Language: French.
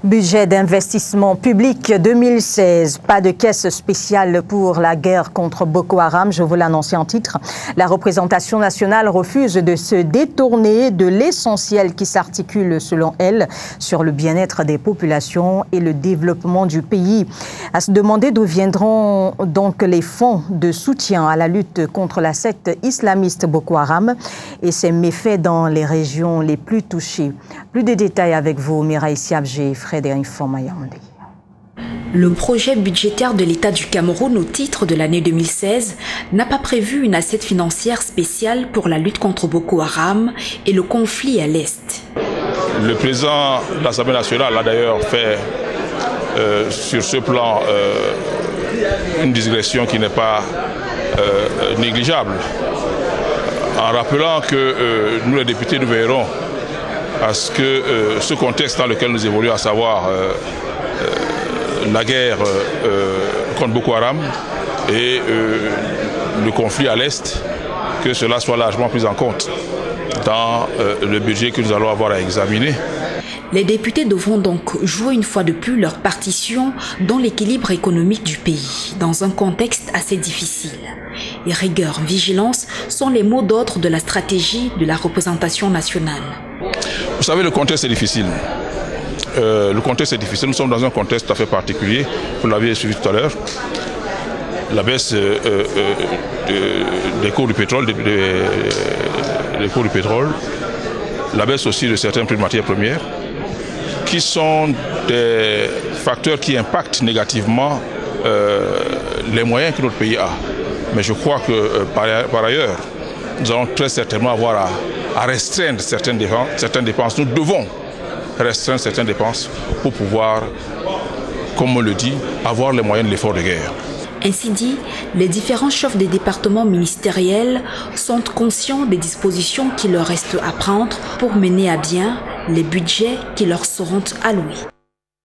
Budget d'investissement public 2016. Pas de caisse spéciale pour la guerre contre Boko Haram, je vous l'annonçais en titre. La représentation nationale refuse de se détourner de l'essentiel qui s'articule, selon elle, sur le bien-être des populations et le développement du pays. À se demander d'où viendront donc les fonds de soutien à la lutte contre la secte islamiste Boko Haram et ses méfaits dans les régions les plus touchées. Plus de détails avec vous, Mireille Siabgé et Frédéric Fomayandé. Le projet budgétaire de l'État du Cameroun au titre de l'année 2016 n'a pas prévu une assiette financière spéciale pour la lutte contre Boko Haram et le conflit à l'Est. Le président de l'Assemblée nationale a d'ailleurs fait sur ce plan une digression qui n'est pas négligeable, en rappelant que nous les députés nous veillerons à ce que ce contexte dans lequel nous évoluons, à savoir la guerre contre Boko Haram et le conflit à l'Est, que cela soit largement pris en compte dans le budget que nous allons avoir à examiner. Les députés devront donc jouer une fois de plus leur partition dans l'équilibre économique du pays, dans un contexte assez difficile. Et rigueur, vigilance sont les mots d'ordre de la stratégie de la représentation nationale. Vous savez, le contexte est difficile. Nous sommes dans un contexte tout à fait particulier. Vous l'avez suivi tout à l'heure. La baisse des cours du pétrole, la baisse aussi de certains prix de matières premières, qui sont des facteurs qui impactent négativement les moyens que notre pays a. Mais je crois que par ailleurs, nous allons très certainement avoir à restreindre certaines dépenses. Nous devons restreindre certaines dépenses pour pouvoir, comme on le dit, avoir les moyens de l'effort de guerre. Ainsi dit, les différents chefs des départements ministériels sont conscients des dispositions qui leur restent à prendre pour mener à bien les budgets qui leur seront alloués.